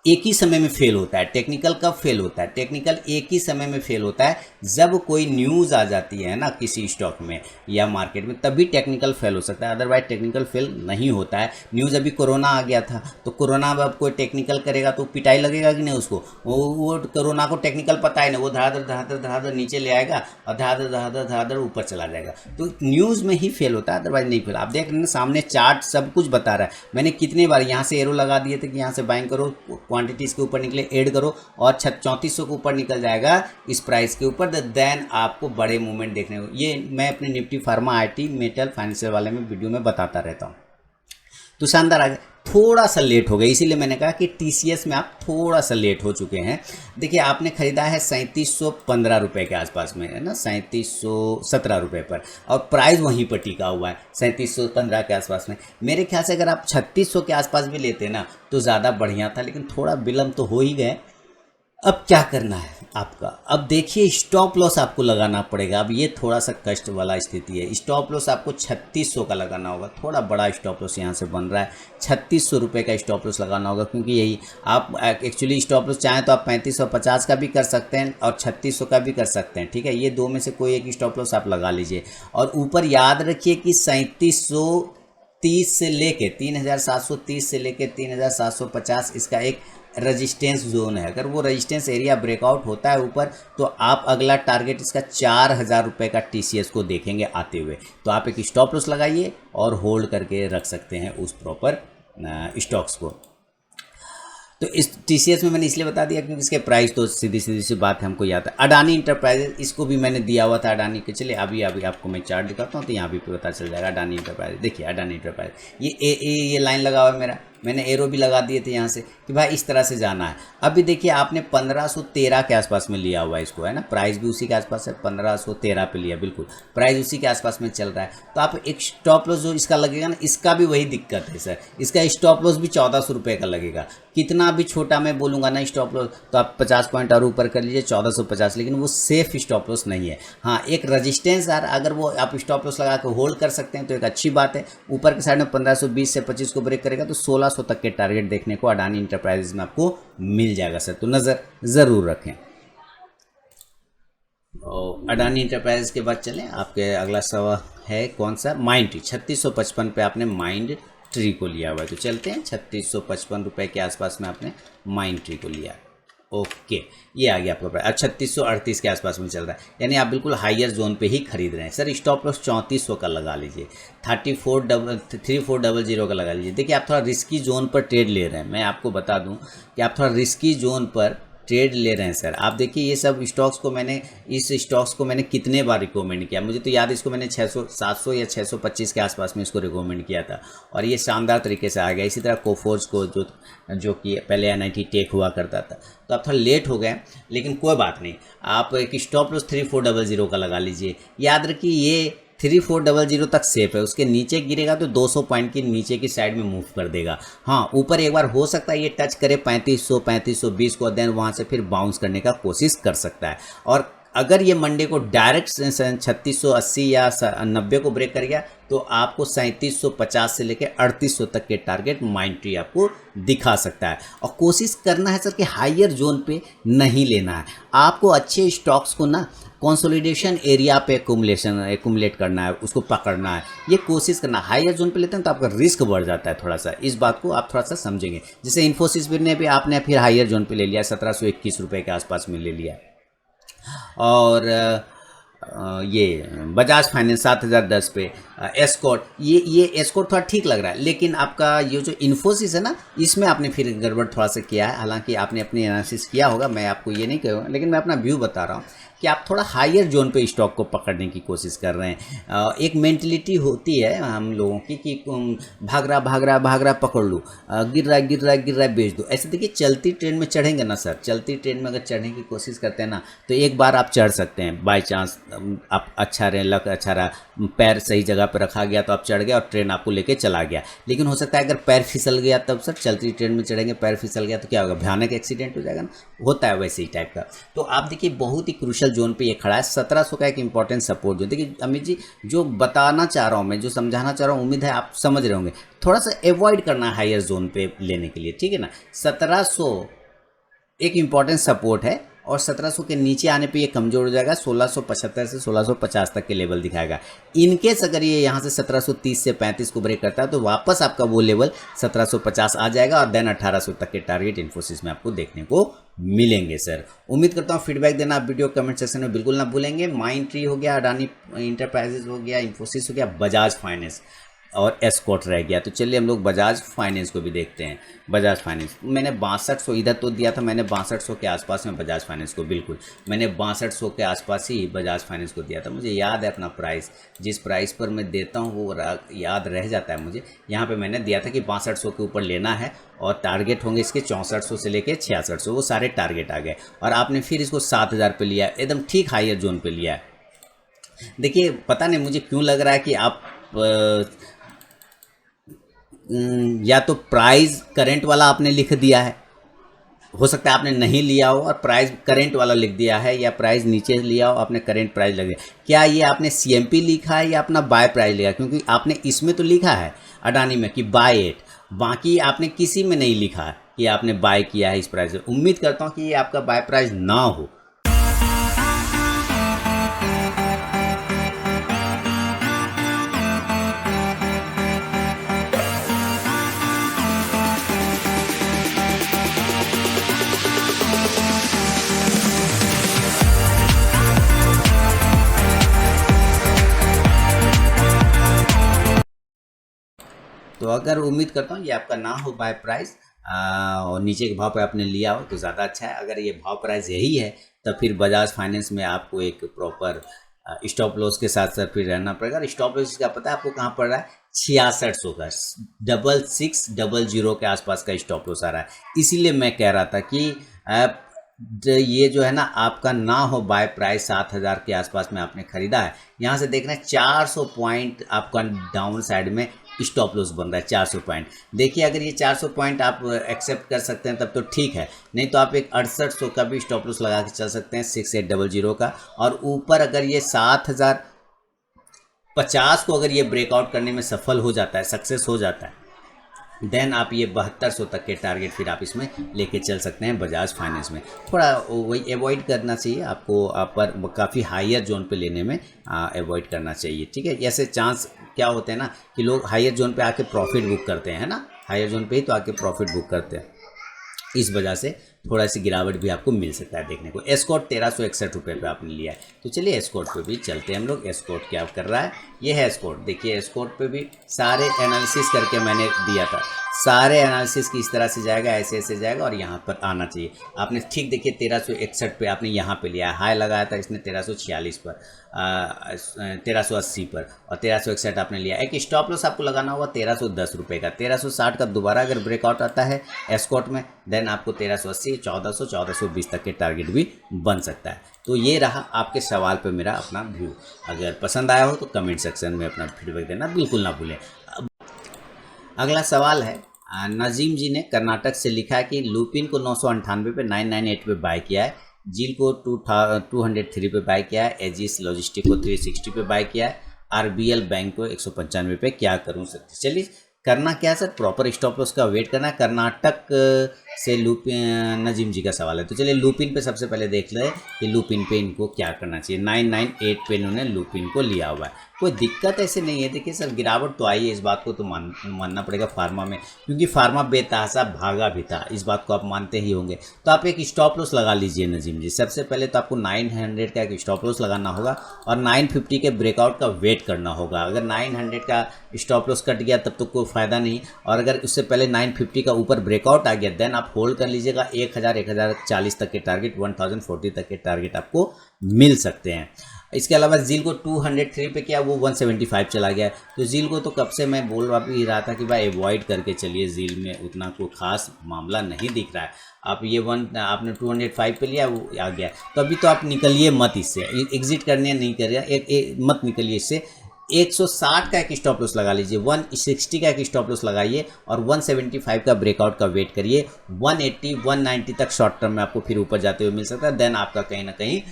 S1: एक ही समय में फेल होता है। टेक्निकल कब फेल होता है? टेक्निकल एक ही समय में फेल होता है जब कोई न्यूज़ आ जाती है ना किसी स्टॉक में या मार्केट में, तभी टेक्निकल फेल हो सकता है, अदरवाइज टेक्निकल फेल नहीं होता है। न्यूज़ अभी कोरोना आ गया था, तो कोरोना में अब कोई टेक्निकल करेगा तो पिटाई लगेगा कि नहीं उसको। वो कोरोना को टेक्निकल पता ही नहीं, वो धड़ाधड़ नीचे ले आएगा और धड़ाधड़ ऊपर चला जाएगा। तो न्यूज़ में ही फेल होता है, अदरवाइज नहीं फेल। आप देख रहे हैं सामने चार्ट सब कुछ बता रहा है। मैंने कितनी बार यहाँ से एरो लगा दिए थे कि यहाँ से बाइंग करो, क्वांटिटी इसके ऊपर निकले ऐड करो, और 3400 के ऊपर निकल जाएगा इस प्राइस के ऊपर, देन आपको बड़े मूवमेंट देखने को। ये मैं अपने Nifty pharma IT metal financial वाले में वीडियो में बताता रहता हूँ। तो शानदार आ गया, थोड़ा सा लेट हो गया, इसीलिए मैंने कहा कि TCS में आप थोड़ा सा लेट हो चुके हैं। देखिए आपने खरीदा है 3715 रुपये के आसपास में, है ना, 3717 रुपये पर, और प्राइस वहीं पर टिका हुआ है 3715 के आसपास में। मेरे ख्याल से अगर आप 3600 के आसपास भी लेते ना तो ज़्यादा बढ़िया था, लेकिन थोड़ा विलम्ब तो हो ही गए। अब क्या करना है आपका? अब देखिए स्टॉप लॉस आपको लगाना पड़ेगा। अब ये थोड़ा सा कष्ट वाला स्थिति है। स्टॉप लॉस आपको 3600 का लगाना होगा, थोड़ा बड़ा स्टॉप लॉस यहाँ से बन रहा है। 3600 रुपये का स्टॉप लॉस लगाना होगा, क्योंकि यही आप एक्चुअली स्टॉप लॉस चाहें तो आप 3550 का भी कर सकते हैं और 3600 का भी कर सकते हैं, ठीक है। ये दो में से कोई एक स्टॉप लॉस आप लगा लीजिए। और ऊपर याद रखिए कि 3730 से लेके 3730 से लेके 3750 इसका एक रजिस्टेंस जोन है। अगर वो रजिस्टेंस एरिया ब्रेकआउट होता है ऊपर, तो आप अगला टारगेट इसका 4000 रुपये का TCS को देखेंगे आते हुए। तो आप एक स्टॉप लॉस लगाइए और होल्ड करके रख सकते हैं उस प्रॉपर स्टॉक्स को। तो इस TCS में मैंने इसलिए बता दिया क्योंकि इसके प्राइस तो सीधी सी बात है, हमको याद है। अडानी इंटरप्राइजेज, इसको भी मैंने दिया हुआ था अडानी के। चलिए अभी आपको मैं चार्ट दिखाता हूँ तो यहाँ भी पता चल जाएगा अडानी इंटरप्राइज। देखिए अडानी इंटरप्राइज, ये लाइन लगा हुआ है मेरा, मैंने एरो भी लगा दिए थे यहाँ से कि भाई इस तरह से जाना है। अभी देखिए आपने 1513 के आसपास में लिया हुआ है इसको, है ना, प्राइस भी उसी के आसपास है, 1513 पे लिया, बिल्कुल प्राइस उसी के आसपास में चल रहा है। तो आप एक स्टॉप लॉस जो इसका लगेगा ना, इसका भी वही दिक्कत है सर, इसका स्टॉप लॉस भी 1400 रुपये का लगेगा। कितना भी छोटा मैं बोलूँगा ना स्टॉप लॉस, तो आप 50 पॉइंट और ऊपर कर लीजिए 1450, लेकिन वो सेफ स्टॉप लॉस नहीं है। हाँ, एक रजिस्टेंस यार, अगर वो आप स्टॉप लॉस लगा के होल्ड कर सकते हैं तो एक अच्छी बात है। ऊपर के साइड में 1520 से 25 को ब्रेक करेगा तो 1600 तक के टारगेट देखने को अडानी इंटरप्राइजेज में आपको मिल जाएगा सर, तो नज़र ज़रूर रखें। और अडानी इंटरप्राइजेज के बाद चलें, आपके अगला सवाल है कौन सा, माइंड ट्री। 3655 पे आपने माइंड ट्री को लिया हुआ है, तो चलते हैं 3655 रुपये के आसपास में आपने माइंड ट्री को लिया। ओके, ये आ गया आपका प्राइस। अब 3638 के आसपास में चल रहा है, यानी आप बिल्कुल हायर जोन पे ही खरीद रहे हैं सर। स्टॉप लॉस 3400 का लगा लीजिए, 3400 का लगा लीजिए। देखिए आप थोड़ा रिस्की जोन पर ट्रेड ले रहे हैं, मैं आपको बता दूं कि आप थोड़ा रिस्की जोन पर ट्रेड ले रहे हैं सर। आप देखिए ये सब स्टॉक्स को मैंने, इस स्टॉक्स को मैंने कितने बार रिकमेंड किया, मुझे तो याद है इसको मैंने 700 या 625 के आसपास में इसको रिकमेंड किया था और ये शानदार तरीके से आ गया। इसी तरह कोफोर्ज को जो कि पहले NIT टेक हुआ करता था, तो आप थोड़ा लेट हो गए, लेकिन कोई बात नहीं, आप एक स्टॉप लॉस 3400 का लगा लीजिए। याद रखिए ये 3400 तक सेफ है, उसके नीचे गिरेगा तो 200 पॉइंट की नीचे की साइड में मूव कर देगा। हाँ, ऊपर एक बार हो सकता है ये टच करे 3520 को, देन वहाँ से फिर बाउंस करने का कोशिश कर सकता है। और अगर ये मंडे को डायरेक्ट 3680 या 90 को ब्रेक कर गया तो आपको 3750 से लेकर 3800 तक के टारगेट माइंड ट्री आपको दिखा सकता है। और कोशिश करना है सर कि हायर जोन पे नहीं लेना है, आपको अच्छे स्टॉक्स को ना कंसोलिडेशन एरिया पे एक्यूमुलेट करना है, उसको पकड़ना है, ये कोशिश करना। हायर जोन पे लेते हैं तो आपका रिस्क बढ़ जाता है थोड़ा सा, इस बात को आप थोड़ा सा समझेंगे। जैसे इन्फोसिस ने भी आपने फिर हायर जोन पे ले लिया, 1721 रुपये के आसपास में ले लिया। और ये बजाज फाइनेंस 7010 पे, एस्कॉर्ट, ये एस्कॉर्ट थोड़ा ठीक लग रहा है, लेकिन आपका ये जो इन्फोसिस है ना, इसमें आपने फिर गड़बड़ थोड़ा सा किया है। हालांकि आपने अपनी एनालिसिस किया होगा, मैं आपको ये नहीं कहूँगा, लेकिन मैं अपना व्यू बता रहा हूँ कि आप थोड़ा हायर जोन पे स्टॉक को पकड़ने की कोशिश कर रहे हैं। एक मेंटलिटी होती है हम लोगों की कि भाग रहा पकड़ लूँ, गिर रहा बेच दो। ऐसे देखिए चलती ट्रेन में चढ़ेंगे ना सर, चलती ट्रेन में अगर चढ़ने की कोशिश करते हैं ना तो एक बार आप चढ़ सकते हैं, बाई चांस आप अच्छा रहे, लक अच्छा रहा, पैर सही जगह पर रखा गया तो आप चढ़ गए और ट्रेन आपको लेके चला गया। लेकिन हो सकता है अगर पैर फिसल गया तब सर, चलती ट्रेन में चढ़ेंगे, पैर फिसल गया तो क्या होगा, भयानक एक्सीडेंट हो जाएगा ना, होता है वैसे ही टाइप का। तो आप देखिए बहुत ही क्रूशल जोन पे ये खड़ा है, 1700 का एक इंपॉर्टेंट सपोर्ट जोन। देखिए अमित जी, जो बताना चाह रहा हूँ मैं, जो समझाना चाह रहा हूँ, उम्मीद है आप समझ रहे होंगे। थोड़ा सा अवॉइड करना है हायर जोन पे लेने के लिए, ठीक है ना। 1700 एक इंपॉर्टेंट सपोर्ट है और 1700 के नीचे आने पे ये कमज़ोर हो जाएगा, 1675 से 1650 तक के लेवल दिखाएगा। इनकेस अगर ये यहाँ से 1730 से 35 को ब्रेक करता है तो वापस आपका वो लेवल 1750 आ जाएगा और देन 1800 तक के टारगेट इन्फोसिस में आपको देखने को मिलेंगे सर। उम्मीद करता हूँ फीडबैक देना आप वीडियो कमेंट सेक्शन में बिल्कुल ना भूलेंगे। माइंड ट्री हो गया, अडानी इंटरप्राइजेज हो गया, इन्फोसिस हो गया, बजाज फाइनेंस और एस्कॉर्ट रह गया। तो चलिए हम लोग बजाज फाइनेंस को भी देखते हैं। बजाज फाइनेंस मैंने 6200 इधर तो दिया था, मैंने 6200 के आसपास में बजाज फाइनेंस को, बिल्कुल मैंने 6200 के आसपास ही बजाज फाइनेंस को दिया था। मुझे याद है अपना प्राइस, जिस प्राइस पर मैं देता हूँ वो याद रह जाता है मुझे। यहाँ पे मैंने दिया था कि 6200 के ऊपर लेना है और टारगेट होंगे इसके 6400 से लेके 6600, वो सारे टारगेट आ गए और आपने फिर इसको 7000 पे लिया, एकदम ठीक हायर जोन पे लिया है। देखिए पता नहीं मुझे क्यों लग रहा है कि आप या तो प्राइस करंट वाला आपने लिख दिया है, हो सकता है आपने नहीं लिया हो और प्राइस करंट वाला लिख दिया है, या प्राइस नीचे लिया हो आपने करंट प्राइस लग दिया। क्या ये आपने CMP लिखा है या अपना बाय प्राइस लिखा है? क्योंकि आपने इसमें तो लिखा है अडानी में कि बाय एट, बाकी आपने किसी में नहीं लिखा है कि आपने बाय किया है इस प्राइस से। उम्मीद करता हूँ कि ये आपका बाय प्राइस ना हो। तो अगर उम्मीद करता हूँ ये आपका ना हो बाय प्राइस, और नीचे के भाव पे आपने लिया हो तो ज़्यादा अच्छा है। अगर ये भाव प्राइस यही है तो फिर बजाज फाइनेंस में आपको एक प्रॉपर स्टॉप लॉस के साथ साथ फिर रहना पड़ेगा। और स्टॉप लॉस का पता है आपको कहाँ पड़ रहा है, 6600 का, 6600 के आसपास का स्टॉप लॉस आ रहा है। इसीलिए मैं कह रहा था कि ये जो है ना आपका ना हो बाय प्राइस 7000 के आसपास में आपने खरीदा है, यहाँ से देखना 400 पॉइंट आपका डाउन साइड में स्टॉप लॉस बन रहा है। 400 पॉइंट देखिए, अगर ये 400 पॉइंट आप एक्सेप्ट कर सकते हैं तब तो ठीक है, नहीं तो आप एक 6800 का भी स्टॉप लॉस लगा के चल सकते हैं, 6800 का। और ऊपर अगर ये 7050 को अगर ये ब्रेकआउट करने में सफल हो जाता है, सक्सेस हो जाता है, देन आप ये 7200 तक के टारगेट फिर आप इसमें लेके चल सकते हैं बजाज फाइनेंस में। थोड़ा वही अवॉइड करना चाहिए आपको, आप पर काफ़ी हायर जोन पे लेने में अवॉइड करना चाहिए, ठीक है। ऐसे चांस क्या होते हैं ना कि लोग हायर जोन पे आके प्रॉफिट बुक करते हैं, है ना, हायर जोन पे ही तो आके प्रॉफिट बुक करते हैं, इस वजह से थोड़ा सी गिरावट भी आपको मिल सकता है देखने को। एस्कॉर्ट 1361 रुपये पे आपने लिया है, तो चलिए एस्कॉर्ट पे भी चलते हैं हम लोग। एस्कॉर्ट क्या कर रहा है, ये है एस्कॉर्ट। देखिए एस्कॉर्ट पे भी सारे एनालिसिस करके मैंने दिया था, सारे एनालिसिस की इस तरह से जाएगा, ऐसे ऐसे जाएगा और यहाँ पर आना चाहिए। आपने ठीक देखिए 1361 पे आपने यहाँ पे लिया है, हाई लगाया था इसने 1346 पर, 1380 पर, और 1361 आपने लिया। एक स्टॉप लॉस आपको लगाना होगा 1310 रुपये का। 1360 का दोबारा अगर ब्रेकआउट आता है एस्कॉर्ट में, देन आपको 1380, 1400, 1420 तक के टारगेट भी बन सकता है। तो ये रहा आपके सवाल पे मेरा अपना व्यू। अगर पसंद आया हो तो कमेंट सेक्शन में अपना फीडबैक देना बिल्कुल ना भूलें। अगला सवाल है, नजीम जी ने कर्नाटक से लिखा है कि लुपिन को 998 पे 998 पे बाय किया है, जील को 203 पे बाय किया है, एजिस लॉजिस्टिक को 360 पे बाय किया है, आरबीएल बैंक को 195 पे। क्या करूं सर? चलिए करना क्या है सर, प्रॉपर स्टॉप लॉस का वेट करना है। कर्नाटक से लुपिन नजीम जी का सवाल है, तो चलिए लुपिन पे सबसे पहले देख ले कि लुपिन पे इनको क्या करना चाहिए। 998 पे इन्होंने लुपिन को लिया हुआ है, कोई दिक्कत ऐसे नहीं है। देखिए सर गिरावट तो आई है, इस बात को तो मानना पड़ेगा फार्मा में, क्योंकि फार्मा बेतहासा भागा भी था, इस बात को आप मानते ही होंगे। तो आप एक स्टॉप लॉस लगा लीजिए नजीम जी। सबसे पहले तो आपको 900 का एक स्टॉप लॉस लगाना होगा और 950 के ब्रेकआउट का वेट करना होगा। अगर 900 का स्टॉप लॉस कट गया तब तो कोई फ़ायदा नहीं, और अगर उससे पहले 950 का ऊपर ब्रेकआउट आ गया देन आप होल्ड कर लीजिएगा। 1000, 1040 तक के टारगेट, 1040 तक के टारगेट आपको मिल सकते हैं। इसके अलावा जील को 203 पे किया, वो 175 चला गया। तो जील को तो कब से मैं बोल रहा था कि भाई अवॉइड करके चलिए, जील में उतना कोई खास मामला नहीं दिख रहा है। आप ये आपने 205 पे लिया, वो आ गया, तो अभी तो आप निकलिए मत इससे, एग्जिट करने नहीं कर रहा, मत निकलिए इससे। 160 का एक स्टॉप लॉस लगा लीजिए, 160 का एक स्टॉप लॉस लगाइए और 175 का ब्रेकआउट का वेट करिए। 180, 190 तक शॉर्ट टर्म में आपको फिर ऊपर जाते हुए मिल सकता है, देन आपका कहीं ना कहीं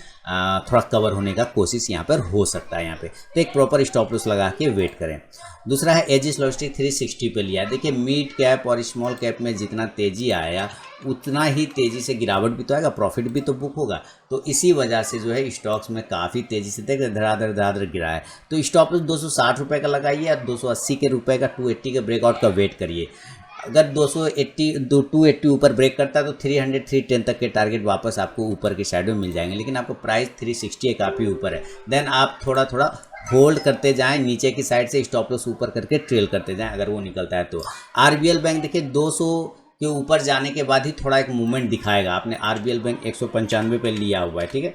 S1: थोड़ा कवर होने का कोशिश यहाँ पर हो सकता है यहाँ पे। तो एक प्रॉपर स्टॉप लॉस लगा के वेट करें। दूसरा है एजिस लॉजिस्टिक 360 पे लिया। देखिए मिड कैप और स्मॉल कैप में जितना तेज़ी आया उतना ही तेज़ी से गिरावट भी तो आएगा, प्रॉफिट भी तो बुक होगा। तो इसी वजह से जो है स्टॉक्स में काफ़ी तेज़ी से देख धड़ाधड़ गिरा है। तो स्टॉप लॉस 260 रुपये का लगाइए और 280 के रुपये का 280 के ब्रेकआउट का वेट करिए। अगर 280 ऊपर ब्रेक करता है तो 300, 310 तक के टारगेट वापस आपको ऊपर की साइड में मिल जाएंगे, लेकिन आपको प्राइस 360 है, काफ़ी ऊपर है। देन आप थोड़ा थोड़ा होल्ड करते जाएं, नीचे की साइड से स्टॉप लॉस ऊपर करके ट्रेल करते जाएं अगर वो निकलता है तो। आरबीएल बैंक देखिए 200 के ऊपर जाने के बाद ही थोड़ा एक मूवमेंट दिखाएगा। आपने आरबीएल बैंक 195 पे लिया हुआ है, ठीक है,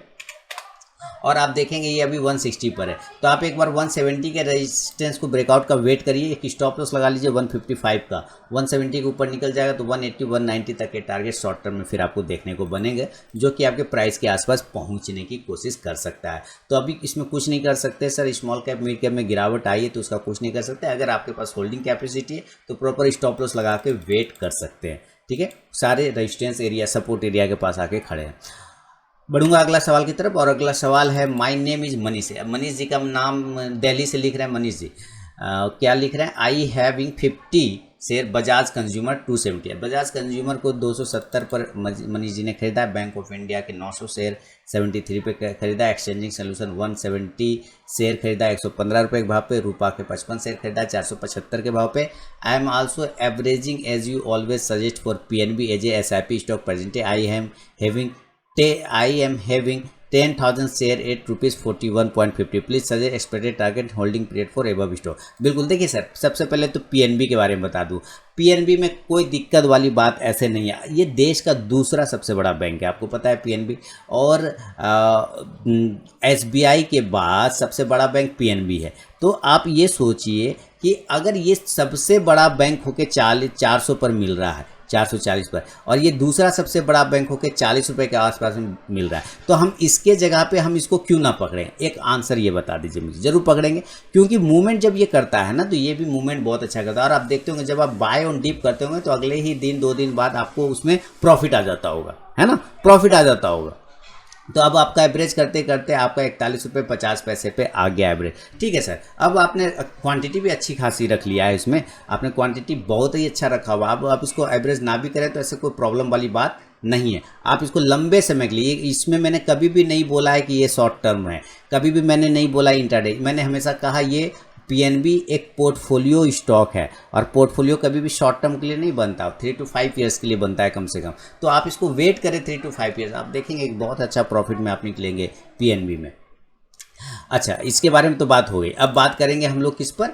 S1: और आप देखेंगे ये अभी 160 पर है। तो आप एक बार 170 के रेजिस्टेंस को ब्रेकआउट का वेट करिए, एक स्टॉप लॉस लगा लीजिए 155 का। 170 के ऊपर निकल जाएगा तो 180, 190 तक के टारगेट शॉर्ट टर्म में फिर आपको देखने को बनेंगे, जो कि आपके प्राइस के आसपास पहुंचने की कोशिश कर सकता है। तो अभी इसमें कुछ नहीं कर सकते sir, small cap mid cap में गिरावट आई है तो उसका कुछ नहीं कर सकते। अगर आपके पास होल्डिंग कैपेसिटी है तो प्रॉपर स्टॉप लॉस लगा के वेट कर सकते हैं, ठीक है। सारे रेजिस्टेंस एरिया, सपोर्ट एरिया के पास आके खड़े हैं। बढ़ूंगा अगला सवाल की तरफ, और अगला सवाल है my name is Manish. Manish ji का नाम दिल्ली से लिख रहे हैं मनीष जी। क्या लिख रहे हैं, I having 50 share Bajaj consumer 270 है। बजाज कंज्यूमर को 270 पर मनीष जी ने खरीदा है। बैंक ऑफ इंडिया के 900 शेयर 73 पे खरीदा। एक्सचेंजिंग सोल्यूशन 170 शेयर खरीदा 115 रुपये के भाव पे। रूपा के 55 शेयर खरीदा 475 के भाव पे। I am also averaging as you always suggest for PNB as a SIP stock present. I am having 10,000 share at ₹41.50। Please suggest expected target holding period for above stock. बिल्कुल, देखिए सर, सबसे पहले तो PNB के बारे में बता दूं। पीएनबी में कोई दिक्कत वाली बात ऐसे नहीं है, ये देश का दूसरा सबसे बड़ा बैंक है, आपको पता है पीएनबी। और एसबीआई के बाद सबसे बड़ा बैंक पीएनबी है। तो आप ये सोचिए कि अगर ये सबसे बड़ा बैंक होके 400 पर मिल रहा है, 440 पर, और ये दूसरा सबसे बड़ा बैंक होकर 40 रुपये के आसपास में मिल रहा है, तो हम इसके जगह पे हम इसको क्यों ना पकड़ें? एक आंसर ये बता दीजिए मुझे। जरूर पकड़ेंगे, क्योंकि मूवमेंट जब ये करता है ना, तो ये भी मूवमेंट बहुत अच्छा करता है। और आप देखते होंगे जब आप बाय ऑन डिप करते होंगे तो अगले ही दिन 2 दिन बाद आपको उसमें प्रॉफिट आ जाता होगा, है ना, प्रॉफिट आ जाता होगा। तो अब आपका एवरेज करते करते आपका 41.50 पे आ गया एवरेज। ठीक है सर, अब आपने क्वांटिटी भी अच्छी खासी रख लिया है, इसमें आपने क्वांटिटी बहुत ही अच्छा रखा हुआ। अब आप इसको एवरेज ना भी करें तो ऐसे कोई प्रॉब्लम वाली बात नहीं है। आप इसको लंबे समय के लिए, इसमें मैंने कभी भी नहीं बोला है कि ये शॉर्ट टर्म है, कभी भी मैंने नहीं बोला इंट्राडे। मैंने हमेशा कहा ये पीएनबी एक पोर्टफोलियो स्टॉक है, और पोर्टफोलियो कभी भी शॉर्ट टर्म के लिए नहीं बनता, 3 to 5 ईयर्स के लिए बनता है कम से कम। तो आप इसको वेट करें 3 to 5 ईयर्स, आप देखेंगे एक बहुत अच्छा प्रॉफिट में आप निकलेंगे पीएनबी में। अच्छा, इसके बारे में तो बात हो गई। अब बात करेंगे हम लोग किस पर?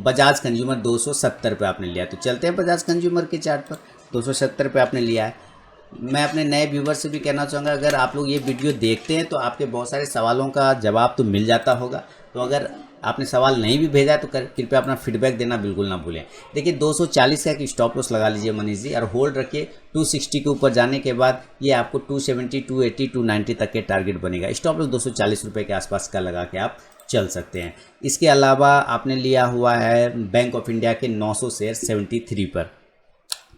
S1: बजाज कंज्यूमर 270 पे आपने लिया, तो चलते हैं बजाज कंज्यूमर के चार्ट पर। 270 पे आपने लिया है। मैं अपने नए व्यूवर से भी कहना चाहूँगा, अगर आप लोग ये वीडियो देखते हैं तो आपके बहुत सारे सवालों का जवाब तो मिल जाता होगा। तो अगर आपने सवाल नहीं भी भेजा है तो कृपया अपना फीडबैक देना बिल्कुल ना भूलें। देखिए 240 का एक स्टॉप लॉस लगा लीजिए मनीष जी, और होल्ड रखिए। 260 के ऊपर जाने के बाद ये आपको 270, 280, 290 तक के टारगेट बनेगा। स्टॉप लॉस 240 रुपये के आसपास का लगा के आप चल सकते हैं। इसके अलावा आपने लिया हुआ है बैंक ऑफ इंडिया के 900 शेयर 73 पर।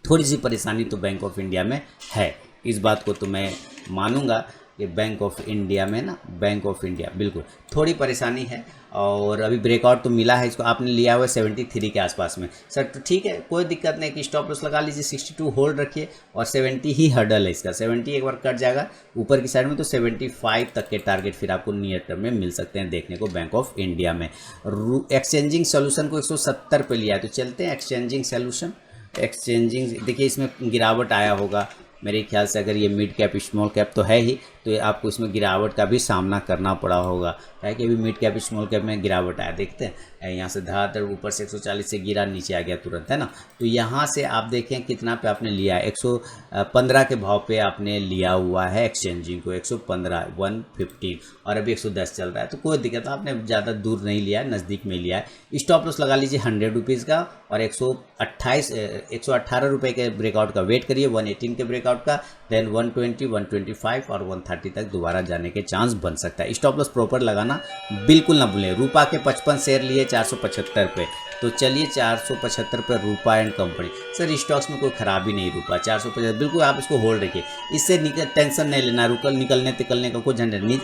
S1: थोड़ी सी परेशानी तो बैंक ऑफ इंडिया में है, इस बात को तो मैं मानूंगा कि बैंक ऑफ इंडिया में ना, बैंक ऑफ इंडिया बिल्कुल थोड़ी परेशानी है। और अभी ब्रेकआउट तो मिला है, इसको आपने लिया हुआ है 73 के आसपास में सर, तो ठीक है, कोई दिक्कत नहीं कि स्टॉप लॉस लगा लीजिए। 62 होल्ड रखिए, और 70 ही हर्डल है इसका। 70 एक बार कट जाएगा ऊपर की साइड में तो 75 तक के टारगेट फिर आपको नियर टर्म में मिल सकते हैं देखने को बैंक ऑफ इंडिया में। एक्सचेंजिंग सोल्यूशन को 170 पे लिया है, तो चलते हैं एक्सचेंजिंग सोल्यूशन। एक्सचेंजिंग देखिए इसमें गिरावट आया होगा मेरे ख्याल से, अगर ये मिड कैप स्मॉल कैप तो है ही, तो आपको इसमें गिरावट का भी सामना करना पड़ा होगा, है कि अभी मिड कैप स्मॉल कैप में गिरावट आया। देखते हैं यहाँ से धड़ाधड़ ऊपर से 140 से गिरा, नीचे आ गया तुरंत, है ना। तो यहाँ से आप देखें कितना पे आपने लिया है, 115 के भाव पे आपने लिया हुआ है एक्सचेंजिंग को, 115 115, और अभी 110 चल रहा है, तो कोई दिक्कत, आपने ज़्यादा दूर नहीं लिया है, नज़दीक में लिया है। स्टॉप लॉस लगा लीजिए 100 रुपीज़ का, और 118 रुपये के ब्रेकआउट का वेट करिए, 118 के ब्रेकआउट का, देन 120, 125 और 130 तक दोबारा जाने के चांस बन सकता है। स्टॉप लॉस प्रॉपर लगाना बिल्कुल ना भूलें। रूपा के 55 शेयर लिए 475 पे, तो चलिए 475 पे रूपा एंड कंपनी। सर स्टॉक्स में कोई खराबी नहीं, रूपा 475 बिल्कुल आप इसको होल्ड रखिए, इससे टेंशन नहीं लेना, निकलने का कोई झंझट नहीं।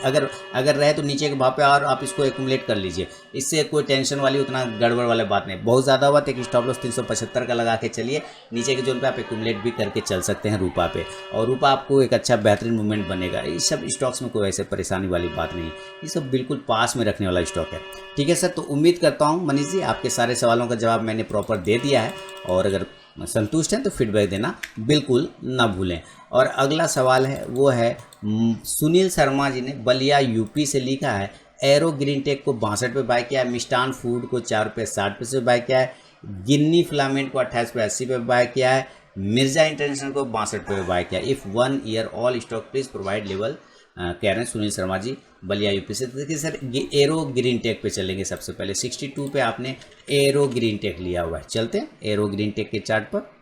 S1: अगर रहे तो नीचे के भाव पे और आप इसको एक्यूमुलेट कर लीजिए, इससे कोई टेंशन वाली उतना गड़बड़ वाली बात नहीं। बहुत ज़्यादा हुआ तो एक स्टॉप लॉस 375 का लगा के चलिए, नीचे के जोन पे आप एक्यूमुलेट भी करके चल सकते हैं रूपा पे, और रूपा आपको एक अच्छा बेहतरीन मूवमेंट बनेगा। इस सब स्टॉक्स में कोई ऐसे परेशानी वाली बात नहीं, ये सब बिल्कुल पास में रखने वाला स्टॉक है। ठीक है सर, तो उम्मीद करता हूँ मनीष जी आपके सारे सवालों का जवाब मैंने प्रॉपर दे दिया है, और अगर संतुष्ट हैं तो फीडबैक देना बिल्कुल ना भूलें। और अगला सवाल है वो है सुनील शर्मा जी ने बलिया यूपी से लिखा है, एरो ग्रीन टेक को 62 पे बाय किया है, मिष्टान फूड को 4 रुपये 60 पैसे बाय किया है, गिन्नी फिलामेंट को 28 रुपये 80 पे बाय किया है, मिर्जा इंटरनेशनल को 62 पे बाय किया। If 1 year all stock please provide level, कह रहे हैं सुनील शर्मा जी बलिया यूपी से। तो देखिए सर एरो ग्रीन टेक पे चलेंगे। सबसे पहले 62 पे आपने एरो ग्रीन टेक लिया हुआ है, चलते हैं एरो ग्रीन टेक के चार्ट पर।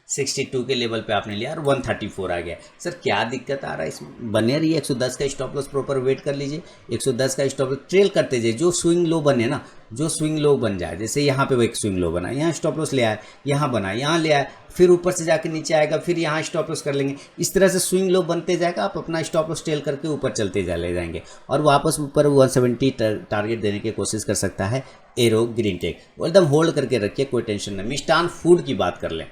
S1: 62 के लेवल पे आपने लिया और 134 आ गया। सर क्या दिक्कत आ रहा है इसमें? बने रहिए, 110 का स्टॉप लॉस प्रॉपर वेट कर लीजिए, 110 का स्टॉप लॉस ट्रेल करते जाइए, जो स्विंग लो बने ना, जो स्विंग लो बन जाए, जैसे यहाँ पे वो एक स्विंग लो बना, यहाँ स्टॉप लॉस ले आए, यहाँ बना, यहाँ ले आए, फिर ऊपर से जाके नीचे आएगा, फिर यहाँ स्टॉप लॉस कर लेंगे, इस तरह से स्विंग लो बनते जाएगा, आप अपना स्टॉप लॉस ट्रेल करके ऊपर चलते ले जाएंगे, और वापस ऊपर 170 टारगेट देने की कोशिश कर सकता है एरो ग्रीन टेक। एकदम होल्ड करके रखिए, कोई टेंशन नहीं। मिष्टान फूड की बात कर लें,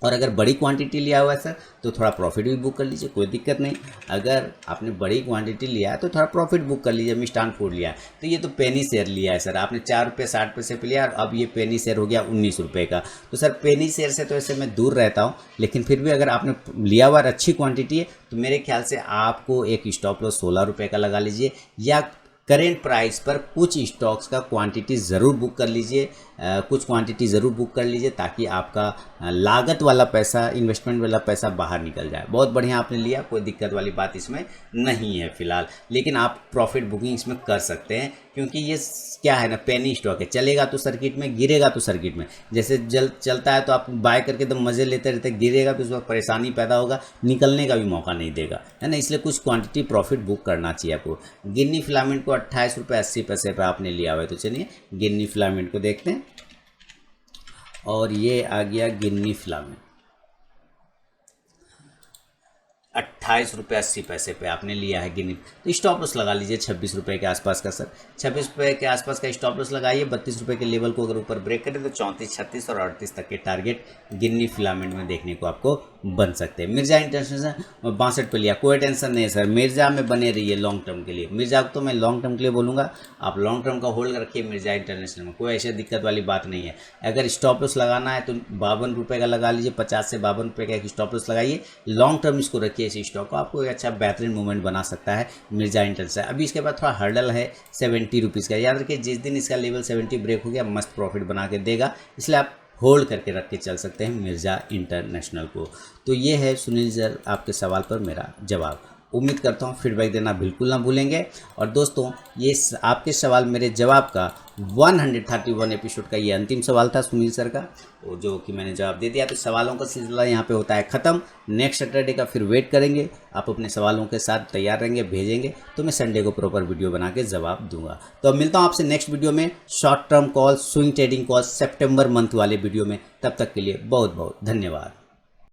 S1: और अगर बड़ी क्वांटिटी लिया हुआ है सर तो थोड़ा प्रॉफिट भी बुक कर लीजिए, कोई दिक्कत नहीं। अगर आपने बड़ी क्वांटिटी लिया है तो थोड़ा प्रॉफिट बुक कर लीजिए। मिष्ठान फूड लिया है तो ये तो पेनी शेयर लिया है सर, आपने 4 रुपये 60 पैसे पे लिया और अब ये पेनी शेयर हो गया 19 रुपये का। तो सर पेनी शेयर से तो ऐसे मैं दूर रहता हूँ, लेकिन फिर भी अगर आपने लिया हुआ अच्छी क्वान्टिटी है तो मेरे ख्याल से आपको एक स्टॉप लॉस 16 रुपये का लगा लीजिए, या करेंट प्राइस पर कुछ स्टॉक्स का क्वांटिटी ज़रूर बुक कर लीजिए, कुछ क्वांटिटी ज़रूर बुक कर लीजिए ताकि आपका लागत वाला पैसा, इन्वेस्टमेंट वाला पैसा बाहर निकल जाए। बहुत बढ़िया आपने लिया, कोई दिक्कत वाली बात इसमें नहीं है फ़िलहाल, लेकिन आप प्रॉफिट बुकिंग इसमें कर सकते हैं क्योंकि ये क्या है ना, पेनी स्टॉक है, चलेगा तो सर्किट में, गिरेगा तो सर्किट में। जैसे चलता है तो आप बाय करके एकदम मज़े लेते रहते, गिरेगा तो उस वक्त परेशानी पैदा होगा, निकलने का भी मौका नहीं देगा, है ना। इसलिए कुछ क्वांटिटी प्रॉफिट बुक करना चाहिए आपको। गिन्नी फिलामेंट को 28 रुपये 80 पैसे पर आपने लिया हुआ है, तो चलिए गिन्नी फिलामेंट को देखते हैं। और ये आ गया गिन्नी फिलामेंट 28 रुपये 80 पैसे पे आपने लिया है गिन्नी। तो स्टॉप लॉस लगा लीजिए 26 रुपये के आसपास का सर, 26 रुपये के आसपास का स्टॉप लॉस लगाइए। 32 रुपये के लेवल को अगर ऊपर ब्रेक करें तो 34, 36 और 38 तक के टारगेट गिन्नी फिलामेंट में देखने को आपको बन सकते हैं। मिर्जा इंटरनेशनल 62 पे लिया, कोई टेंशन नहीं है सर, मिर्जा में बने रहिए लॉन्ग टर्म के लिए। मिर्जा को तो मैं लॉन्ग टर्म के लिए बोलूँगा, आप लॉन्ग टर्म का होल्ड रखिए मिर्जा इंटरनेशनल में, कोई ऐसी दिक्कत वाली बात नहीं है। अगर स्टॉप लॉस लगाना है तो 52 रुपये का लगा लीजिए, 50 से 52 रुपये का एक स्टॉप लॉस लगाइए, लॉन्ग टर्म इसको रखिए इस स्टॉक को, आपको एक अच्छा बेहतरीन मूवमेंट बना सकता है मिर्जा इंटरनेशनल। अभी इसके बाद थोड़ा हर्डल है 70 रुपीज़ का, याद रखिए जिस दिन इसका लेवल 70 ब्रेक हो गया मस्त प्रॉफिट बना के देगा, इसलिए आप होल्ड करके रख के चल सकते हैं मिर्जा इंटरनेशनल को। तो ये है सुनील सर आपके सवाल पर मेरा जवाब। उम्मीद करता हूँ फीडबैक देना बिल्कुल ना भूलेंगे। और दोस्तों ये आपके सवाल मेरे जवाब का 131 एपिसोड का ये अंतिम सवाल था सुनील सर का, वो जो कि मैंने जवाब दे दिया। तो सवालों का सिलसिला यहाँ पे होता है ख़त्म। नेक्स्ट सैटरडे का फिर वेट करेंगे, आप अपने सवालों के साथ तैयार रहेंगे, भेजेंगे तो मैं संडे को प्रॉपर वीडियो बना के जवाब दूंगा। तो अब मिलता हूँ आपसे नेक्स्ट वीडियो में, short term call, swing trading call, सितंबर मंथ वाले वीडियो में। तब तक के लिए बहुत बहुत धन्यवाद।